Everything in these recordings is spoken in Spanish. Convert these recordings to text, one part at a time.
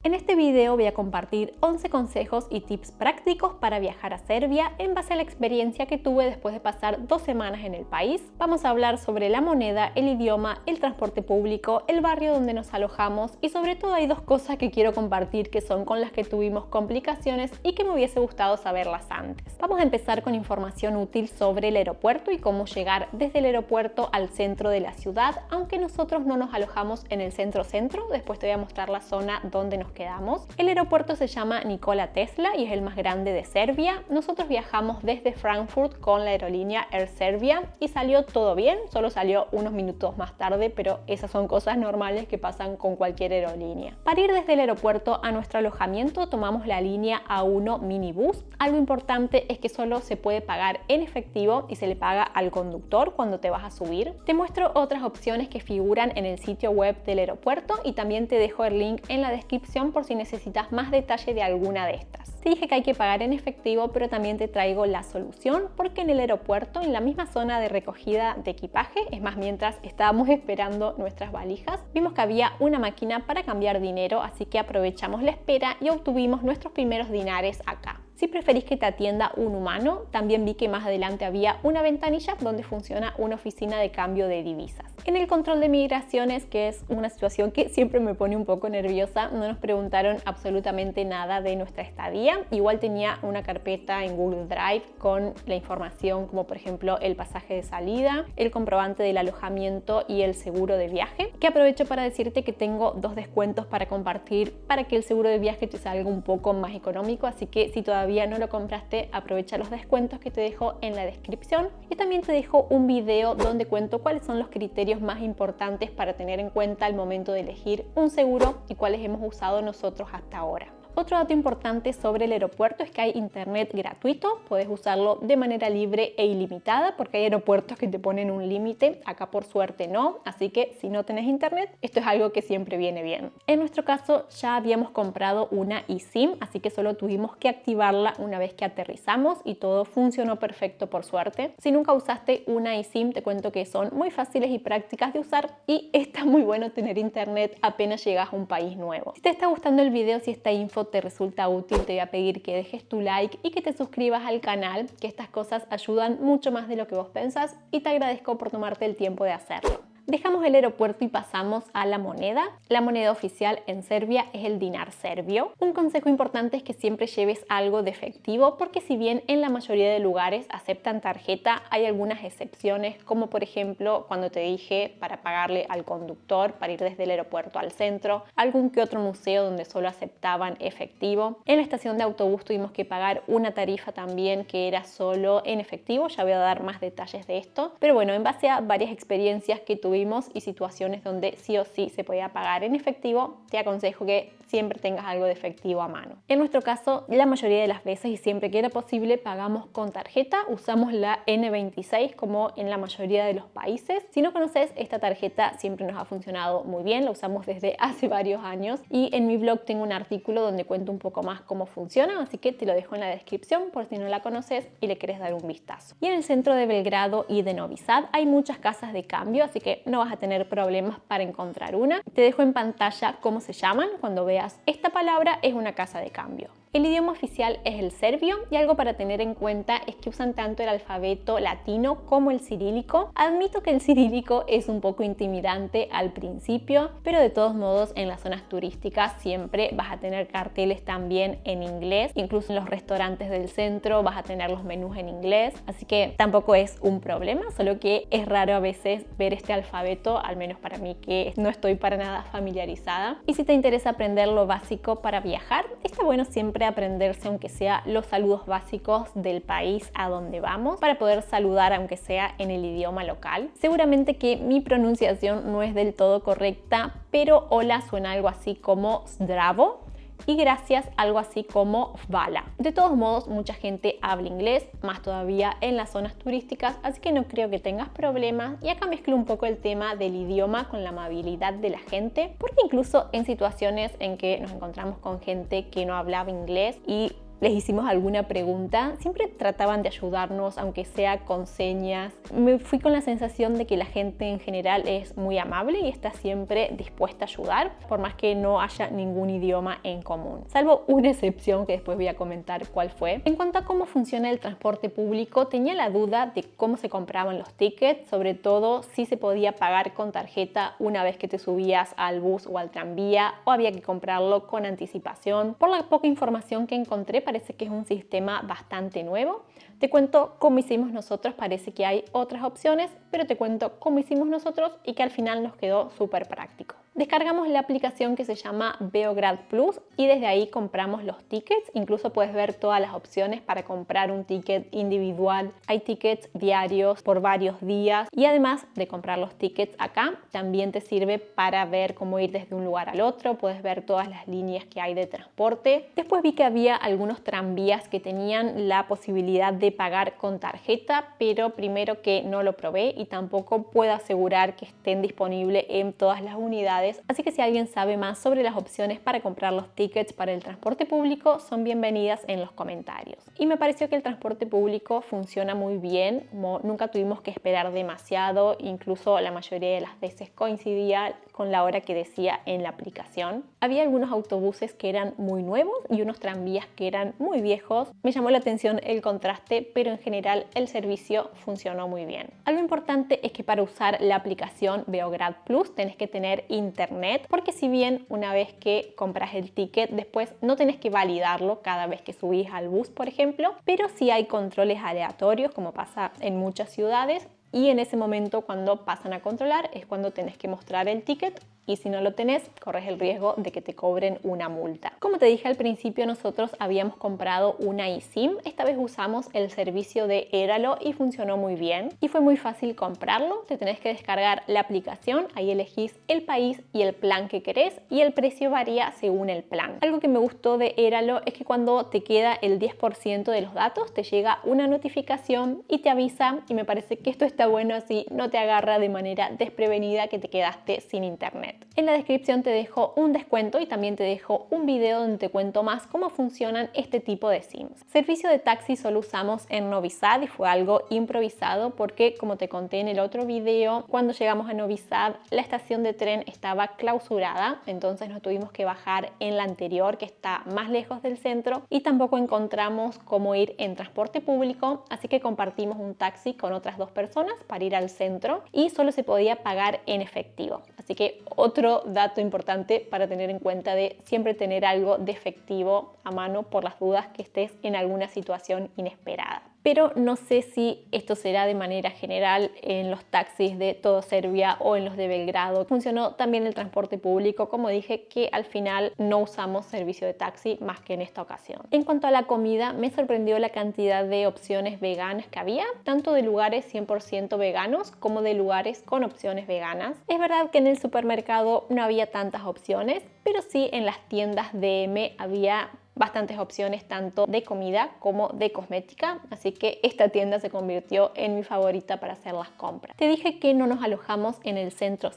En este video voy a compartir 11 consejos y tips prácticos para viajar a Serbia en base a la experiencia que tuve después de pasar 2 semanas en el país. Vamos a hablar sobre la moneda, el idioma, el transporte público, el barrio donde nos alojamos y sobre todo hay 2 cosas que quiero compartir que son con las que tuvimos complicaciones y que me hubiese gustado saberlas antes. Vamos a empezar con información útil sobre el aeropuerto y cómo llegar desde el aeropuerto al centro de la ciudad, aunque nosotros no nos alojamos en el centro, después te voy a mostrar la zona donde nos quedamos. El aeropuerto se llama Nikola Tesla y es el más grande de Serbia. Nosotros viajamos desde Frankfurt con la aerolínea Air Serbia y salió todo bien, solo salió unos minutos más tarde, pero esas son cosas normales que pasan con cualquier aerolínea. Para ir desde el aeropuerto a nuestro alojamiento tomamos la línea A1 minibús. Algo importante es que solo se puede pagar en efectivo y se le paga al conductor cuando te vas a subir. Te muestro otras opciones que figuran en el sitio web del aeropuerto y también te dejo el link en la descripción por si necesitas más detalle de alguna de estas. Te dije que hay que pagar en efectivo, pero también te traigo la solución porque en el aeropuerto, en la misma zona de recogida de equipaje, es más, mientras estábamos esperando nuestras valijas, vimos que había una máquina para cambiar dinero, así que aprovechamos la espera y obtuvimos nuestros primeros dinares acá. Si preferís que te atienda un humano, también vi que más adelante había una ventanilla donde funciona una oficina de cambio de divisas. En el control de migraciones, que es una situación que siempre me pone un poco nerviosa, no nos preguntaron absolutamente nada de nuestra estadía. Igual tenía una carpeta en Google Drive con la información como por ejemplo el pasaje de salida, el comprobante del alojamiento y el seguro de viaje, que aprovecho para decirte que tengo 2 descuentos para compartir para que el seguro de viaje te salga un poco más económico, así que si todavía no lo compraste, aprovecha los descuentos que te dejo en la descripción y también te dejo un video donde cuento cuáles son los criterios más importantes para tener en cuenta al momento de elegir un seguro y cuáles hemos usado nosotros hasta ahora. Otro dato importante sobre el aeropuerto es que hay internet gratuito, puedes usarlo de manera libre e ilimitada porque hay aeropuertos que te ponen un límite, acá por suerte no, así que si no tenés internet, esto es algo que siempre viene bien. En nuestro caso ya habíamos comprado una eSIM, así que solo tuvimos que activarla una vez que aterrizamos y todo funcionó perfecto por suerte. Si nunca usaste una eSIM, te cuento que son muy fáciles y prácticas de usar y está muy bueno tener internet apenas llegas a un país nuevo. Si te está gustando el video, si esta info te resulta útil, te voy a pedir que dejes tu like y que te suscribas al canal, que estas cosas ayudan mucho más de lo que vos pensás y te agradezco por tomarte el tiempo de hacerlo. Dejamos el aeropuerto y pasamos a la moneda. La moneda oficial en Serbia es el dinar serbio. Un consejo importante es que siempre lleves algo de efectivo porque si bien en la mayoría de lugares aceptan tarjeta, hay algunas excepciones como por ejemplo cuando te dije para pagarle al conductor para ir desde el aeropuerto al centro, algún que otro museo donde solo aceptaban efectivo. En la estación de autobús tuvimos que pagar una tarifa también que era solo en efectivo, ya voy a dar más detalles de esto, pero bueno, en base a varias experiencias que tuve y situaciones donde sí o sí se podía pagar en efectivo, te aconsejo que siempre tengas algo de efectivo a mano. En nuestro caso, la mayoría de las veces y siempre que era posible pagamos con tarjeta, usamos la N26 como en la mayoría de los países. Si no conoces, esta tarjeta siempre nos ha funcionado muy bien, la usamos desde hace varios años y en mi blog tengo un artículo donde cuento un poco más cómo funciona, así que te lo dejo en la descripción por si no la conoces y le quieres dar un vistazo. Y en el centro de Belgrado y de Novi Sad hay muchas casas de cambio, así que no vas a tener problemas para encontrar una. Te dejo en pantalla cómo se llaman. Cuando veas esta palabra es una casa de cambio. El idioma oficial es el serbio y algo para tener en cuenta es que usan tanto el alfabeto latino como el cirílico. Admito que el cirílico es un poco intimidante al principio, pero de todos modos en las zonas turísticas siempre vas a tener carteles también en inglés, incluso en los restaurantes del centro vas a tener los menús en inglés, así que tampoco es un problema, solo que es raro a veces ver este alfabeto, al menos para mí que no estoy para nada familiarizada. Y si te interesa aprender lo básico para viajar, está bueno siempre aprenderse aunque sea los saludos básicos del país a donde vamos para poder saludar aunque sea en el idioma local. Seguramente que mi pronunciación no es del todo correcta, pero hola suena algo así como zdravo y gracias algo así como hvala. De todos modos, mucha gente habla inglés, más todavía en las zonas turísticas, así que no creo que tengas problemas. Y acá mezclo un poco el tema del idioma con la amabilidad de la gente, porque incluso en situaciones en que nos encontramos con gente que no hablaba inglés y les hicimos alguna pregunta, siempre trataban de ayudarnos, aunque sea con señas. Me fui con la sensación de que la gente en general es muy amable y está siempre dispuesta a ayudar, por más que no haya ningún idioma en común, salvo una excepción que después voy a comentar cuál fue. En cuanto a cómo funciona el transporte público, tenía la duda de cómo se compraban los tickets, sobre todo si se podía pagar con tarjeta una vez que te subías al bus o al tranvía, o había que comprarlo con anticipación. Por la poca información que encontré, parece que es un sistema bastante nuevo. Te cuento cómo hicimos nosotros, parece que hay otras opciones, pero te cuento cómo hicimos nosotros y que al final nos quedó súper práctico. Descargamos la aplicación que se llama Beograd Plus y desde ahí compramos los tickets. Incluso puedes ver todas las opciones para comprar un ticket individual. Hay tickets diarios por varios días y además de comprar los tickets acá, también te sirve para ver cómo ir desde un lugar al otro. Puedes ver todas las líneas que hay de transporte. Después vi que había algunos tranvías que tenían la posibilidad de pagar con tarjeta, pero primero que no lo probé y tampoco puedo asegurar que estén disponibles en todas las unidades. Así que si alguien sabe más sobre las opciones para comprar los tickets para el transporte público, son bienvenidas en los comentarios. Y me pareció que el transporte público funciona muy bien, nunca tuvimos que esperar demasiado, incluso la mayoría de las veces coincidía con la hora que decía en la aplicación. Había algunos autobuses que eran muy nuevos y unos tranvías que eran muy viejos. Me llamó la atención el contraste, pero en general el servicio funcionó muy bien. Algo importante es que para usar la aplicación Beograd Plus tenés que tener internet, porque si bien una vez que compras el ticket, después no tenés que validarlo cada vez que subís al bus, por ejemplo, pero sí hay controles aleatorios, como pasa en muchas ciudades, y en ese momento cuando pasan a controlar es cuando tenés que mostrar el ticket y si no lo tenés, corres el riesgo de que te cobren una multa. Como te dije al principio, nosotros habíamos comprado una eSIM. Esta vez usamos el servicio de Éralo y funcionó muy bien. Y fue muy fácil comprarlo. Te tenés que descargar la aplicación, ahí elegís el país y el plan que querés y el precio varía según el plan. Algo que me gustó de Éralo es que cuando te queda el 10% de los datos, te llega una notificación y te avisa, y me parece que esto está bueno, así no te agarra de manera desprevenida que te quedaste sin internet. En la descripción te dejo un descuento y también te dejo un video donde te cuento más cómo funcionan este tipo de SIMs. Servicio de taxi solo usamos en Novi Sad y fue algo improvisado porque, como te conté en el otro video, cuando llegamos a Novi Sad la estación de tren estaba clausurada, entonces nos tuvimos que bajar en la anterior, que está más lejos del centro, y tampoco encontramos cómo ir en transporte público, así que compartimos un taxi con otras dos personas para ir al centro y solo se podía pagar en efectivo. Así que otro dato importante para tener en cuenta, de siempre tener algo de efectivo a mano por las dudas que estés en alguna situación inesperada. Pero no sé si esto será de manera general en los taxis de todo Serbia o en los de Belgrado. Funcionó también el transporte público, como dije, que al final no usamos servicio de taxi más que en esta ocasión. En cuanto a la comida, me sorprendió la cantidad de opciones veganas que había, tanto de lugares 100% veganos como de lugares con opciones veganas. Es verdad que en el supermercado no había tantas opciones, pero sí en las tiendas DM había bastantes opciones tanto de comida como de cosmética, así que esta tienda se convirtió en mi favorita para hacer las compras. Te dije que no nos alojamos en el centro,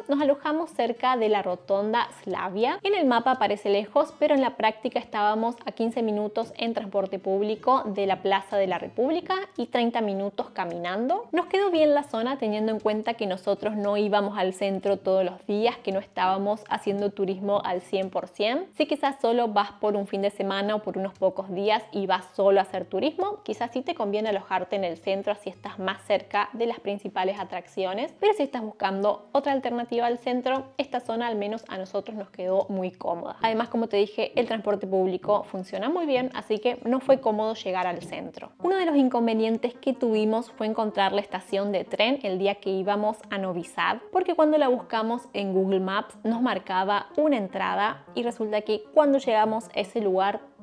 nos alojamos cerca de la rotonda Slavia. En el mapa parece lejos, pero en la práctica estábamos a 15 minutos en transporte público de la Plaza de la República y 30 minutos caminando. Nos quedó bien la zona teniendo en cuenta que nosotros no íbamos al centro todos los días, que no estábamos haciendo turismo al 100%. Si quizás solo vas por un fin de semana o por unos pocos días y vas solo a hacer turismo, quizás sí te conviene alojarte en el centro, así estás más cerca de las principales atracciones, pero si estás buscando otra alternativa al centro, esta zona al menos a nosotros nos quedó muy cómoda. Además, como te dije, el transporte público funciona muy bien, así que no fue cómodo llegar al centro. Uno de los inconvenientes que tuvimos fue encontrar la estación de tren el día que íbamos a Novi Sad, porque cuando la buscamos en Google Maps nos marcaba una entrada y resulta que cuando llegamos a ese lugar,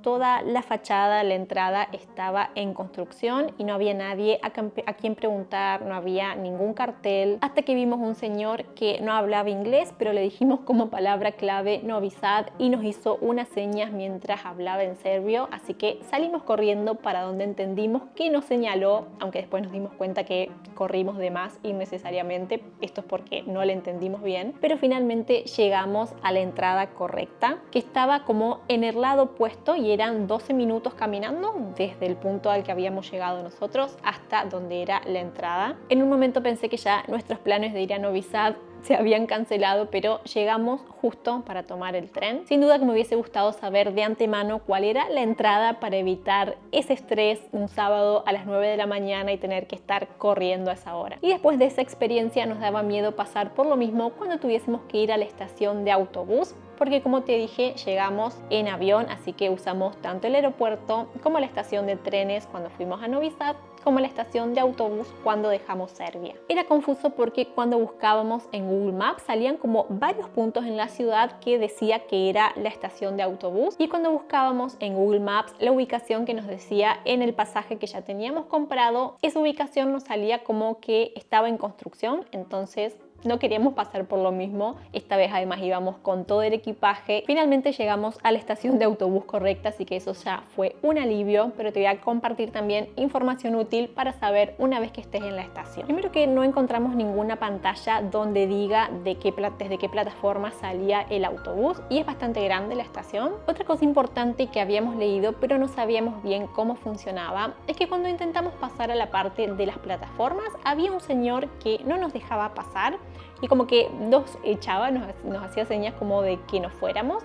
toda la fachada, la entrada estaba en construcción y no había nadie a quien preguntar, no había ningún cartel, hasta que vimos un señor que no hablaba inglés, pero le dijimos como palabra clave Novi Sad y nos hizo unas señas mientras hablaba en serbio, así que salimos corriendo para donde entendimos que nos señaló, aunque después nos dimos cuenta que corrimos de más innecesariamente, esto es porque no le entendimos bien, pero finalmente llegamos a la entrada correcta, que estaba como en el lado opuesto y que eran 12 minutos caminando desde el punto al que habíamos llegado nosotros hasta donde era la entrada. En un momento pensé que ya nuestros planes de ir a Novi Sad se habían cancelado, pero llegamos justo para tomar el tren. Sin duda que me hubiese gustado saber de antemano cuál era la entrada para evitar ese estrés un sábado a las 9 de la mañana y tener que estar corriendo a esa hora. Y después de esa experiencia nos daba miedo pasar por lo mismo cuando tuviésemos que ir a la estación de autobús, porque como te dije, llegamos en avión, así que usamos tanto el aeropuerto como la estación de trenes cuando fuimos a Novi Sad, como la estación de autobús cuando dejamos Serbia. Era confuso porque cuando buscábamos en Google Maps salían como varios puntos en la ciudad que decía que era la estación de autobús, y cuando buscábamos en Google Maps la ubicación que nos decía en el pasaje que ya teníamos comprado, esa ubicación nos salía como que estaba en construcción, entonces no queríamos pasar por lo mismo. Esta vez además íbamos con todo el equipaje. Finalmente llegamos a la estación de autobús correcta, así que eso ya fue un alivio, pero te voy a compartir también información útil para saber una vez que estés en la estación. Primero, que no encontramos ninguna pantalla donde diga desde qué plataforma salía el autobús, y es bastante grande la estación. Otra cosa importante que habíamos leído pero no sabíamos bien cómo funcionaba es que cuando intentamos pasar a la parte de las plataformas había un señor que no nos dejaba pasar y como que nos echaba, nos hacía señas como de que nos fuéramos.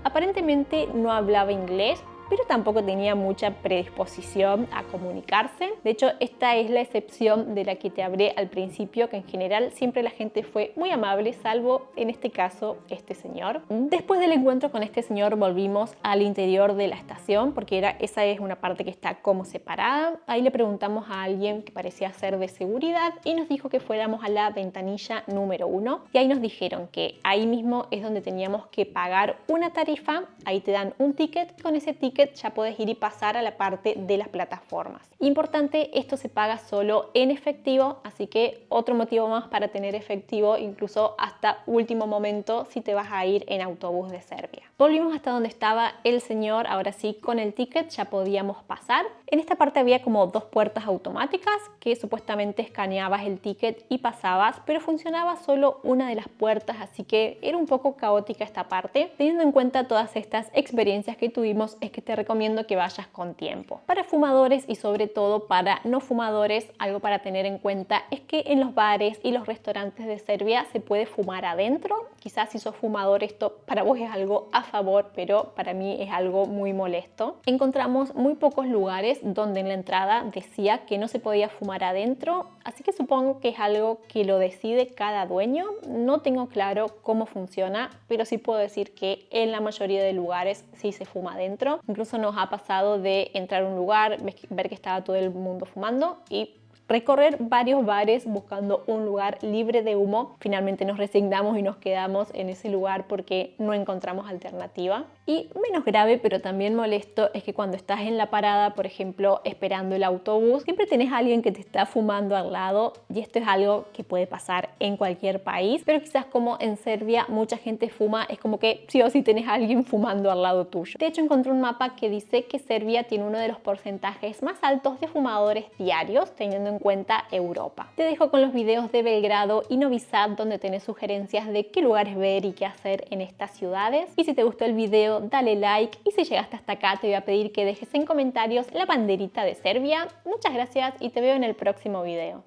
Aparentemente no hablaba inglés, pero tampoco tenía mucha predisposición a comunicarse. De hecho, esta es la excepción de la que te hablé al principio, que en general siempre la gente fue muy amable, salvo en este caso este señor. Después del encuentro con este señor volvimos al interior de la estación, porque esa es una parte que está como separada. Ahí le preguntamos a alguien que parecía ser de seguridad y nos dijo que fuéramos a la ventanilla número 1, y ahí nos dijeron que ahí mismo es donde teníamos que pagar una tarifa. Ahí te dan un ticket, con ese ticket ya puedes ir y pasar a la parte de las plataformas. Importante, esto se paga solo en efectivo, así que otro motivo más para tener efectivo incluso hasta último momento si te vas a ir en autobús de Serbia. Volvimos hasta donde estaba el señor, ahora sí con el ticket ya podíamos pasar. En esta parte había como dos puertas automáticas que supuestamente escaneabas el ticket y pasabas, pero funcionaba solo una de las puertas, así que era un poco caótica esta parte. Teniendo en cuenta todas estas experiencias que tuvimos, es que te recomiendo que vayas con tiempo. Para fumadores y sobre todo para no fumadores, algo para tener en cuenta es que en los bares y los restaurantes de Serbia se puede fumar adentro. Quizás si sos fumador esto para vos es algo a favor, pero para mí es algo muy molesto. Encontramos muy pocos lugares donde en la entrada decía que no se podía fumar adentro, así que supongo que es algo que lo decide cada dueño. No tengo claro cómo funciona, pero sí puedo decir que en la mayoría de lugares sí se fuma adentro. Incluso nos ha pasado de entrar a un lugar, ver que estaba todo el mundo fumando y recorrer varios bares buscando un lugar libre de humo. Finalmente nos resignamos y nos quedamos en ese lugar porque no encontramos alternativa. Y menos grave, pero también molesto, es que cuando estás en la parada, por ejemplo, esperando el autobús, siempre tenés a alguien que te está fumando al lado, y esto es algo que puede pasar en cualquier país, pero quizás como en Serbia mucha gente fuma, es como que sí o sí tenés a alguien fumando al lado tuyo. De hecho, encontré un mapa que dice que Serbia tiene uno de los porcentajes más altos de fumadores diarios, teniendo en cuenta Europa. Te dejo con los videos de Belgrado y Novi Sad, donde tenés sugerencias de qué lugares ver y qué hacer en estas ciudades. Y si te gustó el video, dale like, y si llegaste hasta acá te voy a pedir que dejes en comentarios la banderita de Serbia. Muchas gracias y te veo en el próximo video.